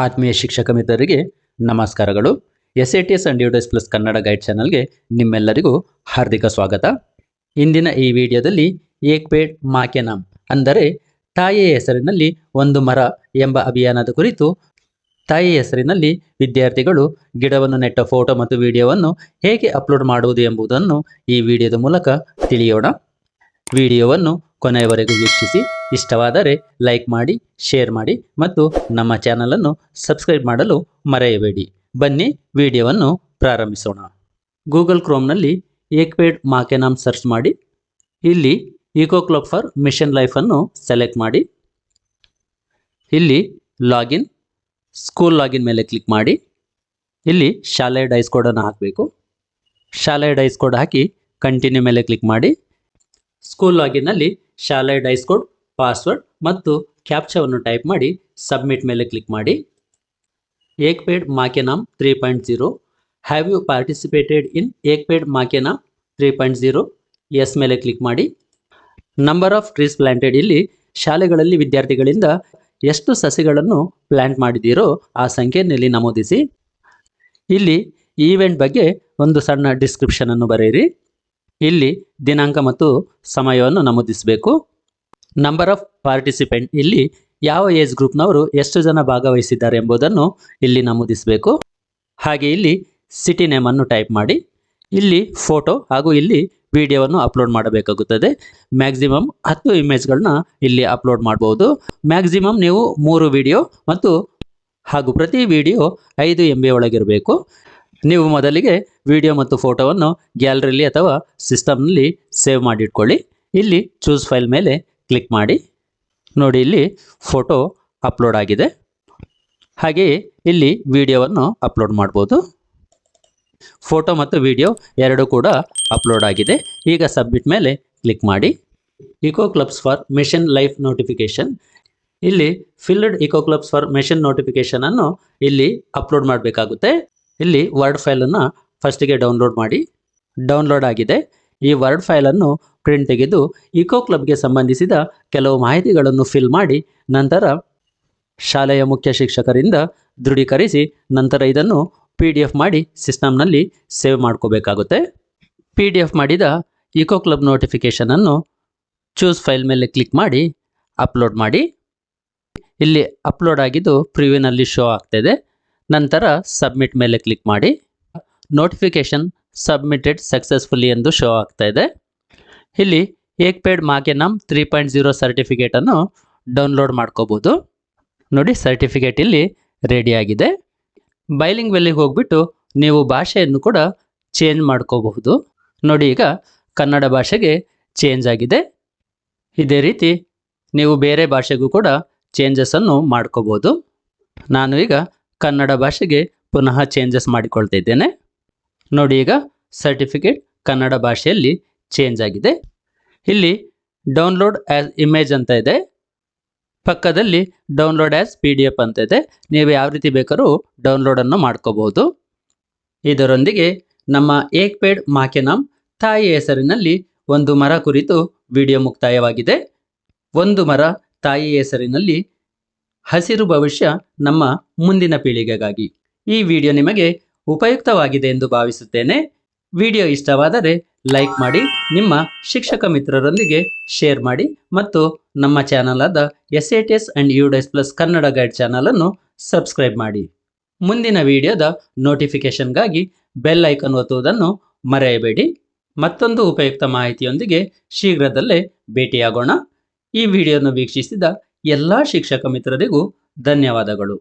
ಆತ್ಮೀಯ ಶಿಕ್ಷಕ ಮಿತ್ರರಿಗೆ ನಮಸ್ಕಾರಗಳು. SATS and UDS plus Kannada guide ಚಾನಲ್ಗೆ ನಿಮ್ಮೆಲ್ಲರಿಗೂ ಹಾರ್ದಿಕ ಸ್ವಾಗತ. ಇಂದಿನ ಈ ವಿಡಿಯೋದಲ್ಲಿ ಏಕ್ ಪೇಡ್ ಮಾ ಕೆ ನಾಮ್ ಅಂದರೆ ತಾಯಿಯ ಹೆಸರಿನಲ್ಲಿ ಒಂದು ಮರ ಎಂಬ ಅಭಿಯಾನದ ಕುರಿತು ತಾಯಿಯ ಹೆಸರಿನಲ್ಲಿ ವಿದ್ಯಾರ್ಥಿಗಳು ಗಿಡವನ್ನು ನೆಟ್ಟ ಫೋಟೋ ಮತ್ತು ವಿಡಿಯೋವನ್ನು ಹೇಗೆ ಅಪ್ಲೋಡ್ ಮಾಡುವುದು ಎಂಬುದನ್ನು ಈ ವಿಡಿಯೋದ ಮೂಲಕ ತಿಳಿಯೋಣ. ವಿಡಿಯೋವನ್ನು ಕೊನೆಯವರೆಗೂ ವೀಕ್ಷಿಸಿ. ಇಷ್ಟವಾದರೆ ಲೈಕ್ ಮಾಡಿ, ಶೇರ್ ಮಾಡಿ ಮತ್ತು ನಮ್ಮ ಚಾನಲನ್ನು ಸಬ್ಸ್ಕ್ರೈಬ್ ಮಾಡಲು ಮರೆಯಬೇಡಿ. ಬನ್ನಿ ವಿಡಿಯೋವನ್ನು ಪ್ರಾರಂಭಿಸೋಣ. ಗೂಗಲ್ ಕ್ರೋಮ್ನಲ್ಲಿ ಏಕ್ ಪೇಡ್ ಮಾ ಕೆ ನಾಮ್ ಸರ್ಚ್ ಮಾಡಿ. ಇಲ್ಲಿ eco club for mission life ಅನ್ನು ಸೆಲೆಕ್ಟ್ ಮಾಡಿ. ಇಲ್ಲಿ ಲಾಗಿನ್, ಸ್ಕೂಲ್ ಲಾಗಿನ್ ಮೇಲೆ ಕ್ಲಿಕ್ ಮಾಡಿ. ಇಲ್ಲಿ ಶಾಲೆಯ ಡೈಸ್ ಕೋಡನ್ನು ಹಾಕಬೇಕು. ಶಾಲೆಯ ಡೈಸ್ ಕೋಡ್ ಹಾಕಿ ಕಂಟಿನ್ಯೂ ಮೇಲೆ ಕ್ಲಿಕ್ ಮಾಡಿ. ಸ್ಕೂಲ್ ಲಾಗಿನ್ನಲ್ಲಿ ಶಾಲೆಯ ಡೈಸ್ ಕೋಡ್, ಪಾಸ್ವರ್ಡ್ ಮತ್ತು ಕ್ಯಾಪ್ಚಾವನ್ನು ಟೈಪ್ ಮಾಡಿ ಸಬ್ಮಿಟ್ ಮೇಲೆ ಕ್ಲಿಕ್ ಮಾಡಿ. Ek Ped Maa Ke Naam 3.0 have you participated in Ek Ped Maa Ke Naam 3.0 S ಮೇಲೆ ಕ್ಲಿಕ್ ಮಾಡಿ. ನಂಬರ್ ಆಫ್ ಟ್ರೀಸ್ ಪ್ಲಾಂಟೆಡ್, ಇಲ್ಲಿ ಶಾಲೆಗಳಲ್ಲಿ ವಿದ್ಯಾರ್ಥಿಗಳಿಂದ ಎಷ್ಟು ಸಸಿಗಳನ್ನು ಪ್ಲಾಂಟ್ ಮಾಡಿದ್ದೀರೋ ಆ ಸಂಖ್ಯೆಯಲ್ಲಿ ನಮೂದಿಸಿ. ಇಲ್ಲಿ ಈವೆಂಟ್ ಬಗ್ಗೆ ಒಂದು ಸಣ್ಣ ಡಿಸ್ಕ್ರಿಪ್ಷನ್ ಅನ್ನು ಬರೆಯಿರಿ. ಇಲ್ಲಿ ದಿನಾಂಕ ಮತ್ತು ಸಮಯವನ್ನು ನಮೂದಿಸಬೇಕು. ನಂಬರ್ ಆಫ್ ಪಾರ್ಟಿಸಿಪೆಂಟ್, ಇಲ್ಲಿ ಯಾವ ಏಜ್ ಗ್ರೂಪ್ನವರು ಎಷ್ಟು ಜನ ಭಾಗವಹಿಸಿದ್ದಾರೆ ಎಂಬುದನ್ನು ಇಲ್ಲಿ ನಮೂದಿಸಬೇಕು. ಹಾಗೆ ಇಲ್ಲಿ ಸಿಟಿ ನೇಮನ್ನು ಟೈಪ್ ಮಾಡಿ. ಇಲ್ಲಿ ಫೋಟೋ ಹಾಗೂ ಇಲ್ಲಿ ವಿಡಿಯೋವನ್ನು ಅಪ್ಲೋಡ್ ಮಾಡಬೇಕಾಗುತ್ತದೆ. ಮ್ಯಾಕ್ಸಿಮಮ್ 10 ಇಮೇಜ್ಗಳನ್ನ ಇಲ್ಲಿ ಅಪ್ಲೋಡ್ ಮಾಡಬಹುದು. ಮ್ಯಾಕ್ಸಿಮಮ್ ನೀವು 3 ವಿಡಿಯೋ ಹಾಗೂ ಪ್ರತಿ ವಿಡಿಯೋ 5 MB ಒಳಗಿರಬೇಕು. ನೀವು ಮೊದಲಿಗೆ ವಿಡಿಯೋ ಮತ್ತು ಫೋಟೋವನ್ನು ಗ್ಯಾಲರಿಲಿ ಅಥವಾ ಸಿಸ್ಟಮ್ನಲ್ಲಿ ಸೇವ್ ಮಾಡಿಟ್ಕೊಳ್ಳಿ. ಇಲ್ಲಿ ಚೂಸ್ ಫೈಲ್ ಮೇಲೆ ಕ್ಲಿಕ್ ಮಾಡಿ. ನೋಡಿ, ಇಲ್ಲಿ ಫೋಟೋ ಅಪ್ಲೋಡ್ ಆಗಿದೆ. ಹಾಗೆಯೇ ಇಲ್ಲಿ ವಿಡಿಯೋವನ್ನು ಅಪ್ಲೋಡ್ ಮಾಡ್ಬೋದು. ಫೋಟೋ ಮತ್ತು ವಿಡಿಯೋ ಎರಡೂ ಕೂಡ ಅಪ್ಲೋಡ್ ಆಗಿದೆ. ಈಗ ಸಬ್ಮಿಟ್ ಮೇಲೆ ಕ್ಲಿಕ್ ಮಾಡಿ. Eco clubs for mission life notification, ಇಲ್ಲಿ filled eco clubs for mission notification ಅನ್ನು ಇಲ್ಲಿ ಅಪ್ಲೋಡ್ ಮಾಡಬೇಕಾಗುತ್ತೆ. ಇಲ್ಲಿ ವರ್ಡ್ ಫೈಲನ್ನು ಫಸ್ಟಿಗೆ ಡೌನ್ಲೋಡ್ ಮಾಡಿ. ಡೌನ್ಲೋಡ್ ಆಗಿದೆ. ಈ ವರ್ಡ್ ಫೈಲನ್ನು ಪ್ರಿಂಟ್ ತೆಗೆದು ಈಕೋ ಕ್ಲಬ್ಗೆ ಸಂಬಂಧಿಸಿದ ಕೆಲವು ಮಾಹಿತಿಗಳನ್ನು ಫಿಲ್ ಮಾಡಿ ನಂತರ ಶಾಲೆಯ ಮುಖ್ಯ ಶಿಕ್ಷಕರಿಂದ ದೃಢೀಕರಿಸಿ ನಂತರ ಇದನ್ನು PDF ಮಾಡಿ ಸಿಸ್ಟಮ್ನಲ್ಲಿ ಸೇವ್ ಮಾಡ್ಕೋಬೇಕಾಗುತ್ತೆ. PDF ಮಾಡಿದ ಈಕೋ ಕ್ಲಬ್ ನೋಟಿಫಿಕೇಷನನ್ನು ಚೂಸ್ ಫೈಲ್ ಮೇಲೆ ಕ್ಲಿಕ್ ಮಾಡಿ ಅಪ್ಲೋಡ್ ಮಾಡಿ. ಇಲ್ಲಿ ಅಪ್ಲೋಡ್ ಆಗಿದ್ದು ಪ್ರಿವ್ಯೂನಲ್ಲಿ ಶೋ ಆಗ್ತಾಯಿದೆ. ನಂತರ ಸಬ್ಮಿಟ್ ಮೇಲೆ ಕ್ಲಿಕ್ ಮಾಡಿ. ನೋಟಿಫಿಕೇಶನ್ ಸಬ್ಮಿಟೆಡ್ ಸಕ್ಸಸ್ಫುಲಿ ಎಂದು ಶೋ ಆಗ್ತಾ ಇದೆ. ಇಲ್ಲಿ ಏಕ್ ಪೇಡ್ ಮಾ ಕೆ ನಾಮ್ 3.0 ಸರ್ಟಿಫಿಕೇಟನ್ನು ಡೌನ್ಲೋಡ್ ಮಾಡ್ಕೋಬೋದು. ನೋಡಿ, ಸರ್ಟಿಫಿಕೇಟ್ ಇಲ್ಲಿ ರೆಡಿ ಆಗಿದೆ. ಬೈಲಿಂಗ್ ವೆಲ್ಲಿಗೆ ಹೋಗ್ಬಿಟ್ಟು ನೀವು ಭಾಷೆಯನ್ನು ಕೂಡ ಚೇಂಜ್ ಮಾಡ್ಕೋಬಹುದು. ನೋಡಿ, ಈಗ ಕನ್ನಡ ಭಾಷೆಗೆ ಚೇಂಜ್ ಆಗಿದೆ. ಇದೇ ರೀತಿ ನೀವು ಬೇರೆ ಭಾಷೆಗೂ ಕೂಡ ಚೇಂಜಸನ್ನು ಮಾಡ್ಕೋಬೋದು. ನಾನು ಈಗ ಕನ್ನಡ ಭಾಷೆಗೆ ಪುನಃ ಚೇಂಜಸ್ ಮಾಡಿಕೊಳ್ತಾ ಇದ್ದೇನೆ. ನೋಡಿ, ಈಗ ಸರ್ಟಿಫಿಕೇಟ್ ಕನ್ನಡ ಭಾಷೆಯಲ್ಲಿ ಚೇಂಜ್ ಆಗಿದೆ. ಇಲ್ಲಿ ಡೌನ್ಲೋಡ್ ಆ್ಯಸ್ ಇಮೇಜ್ ಅಂತ ಇದೆ. ಪಕ್ಕದಲ್ಲಿ ಡೌನ್ಲೋಡ್ ಆ್ಯಸ್ PDF ಅಂತ ಇದೆ. ನೀವು ಯಾವ ರೀತಿ ಬೇಕಾದ್ರೂ ಡೌನ್ಲೋಡನ್ನು ಮಾಡ್ಕೋಬಹುದು. ಇದರೊಂದಿಗೆ ನಮ್ಮ ಏಕ್ ಪೇಡ್ ಮಾ ಕೆ ನಾಮ್ ತಾಯಿಯ ಹೆಸರಿನಲ್ಲಿ ಒಂದು ಮರ ಕುರಿತು ವಿಡಿಯೋ ಮುಕ್ತಾಯವಾಗಿದೆ. ಒಂದು ಮರ ತಾಯಿಯ ಹೆಸರಿನಲ್ಲಿ, ಹಸಿರು ಭವಿಷ್ಯ ನಮ್ಮ ಮುಂದಿನ ಪೀಳಿಗೆಗಾಗಿ. ಈ ವಿಡಿಯೋ ನಿಮಗೆ ಉಪಯುಕ್ತವಾಗಿದೆ ಎಂದು ಭಾವಿಸುತ್ತೇನೆ. ವಿಡಿಯೋ ಇಷ್ಟವಾದರೆ ಲೈಕ್ ಮಾಡಿ, ನಿಮ್ಮ ಶಿಕ್ಷಕ ಮಿತ್ರರೊಂದಿಗೆ ಶೇರ್ ಮಾಡಿ ಮತ್ತು ನಮ್ಮ ಚಾನಲ್ ಆದ SATS and UDS plus Kannada guide ಚಾನಲನ್ನು ಸಬ್ಸ್ಕ್ರೈಬ್ ಮಾಡಿ. ಮುಂದಿನ ವಿಡಿಯೋದ ನೋಟಿಫಿಕೇಷನ್ಗಾಗಿ ಬೆಲ್ ಐಕನ್ ಒತ್ತುವುದನ್ನು ಮರೆಯಬೇಡಿ. ಮತ್ತೊಂದು ಉಪಯುಕ್ತ ಮಾಹಿತಿಯೊಂದಿಗೆ ಶೀಘ್ರದಲ್ಲೇ ಭೇಟಿಯಾಗೋಣ. ಈ ವಿಡಿಯೋನ ವೀಕ್ಷಿಸಿದ ಎಲ್ಲ ಶಿಕ್ಷಕ ಮಿತ್ರರಿಗೂ ಧನ್ಯವಾದಗಳು.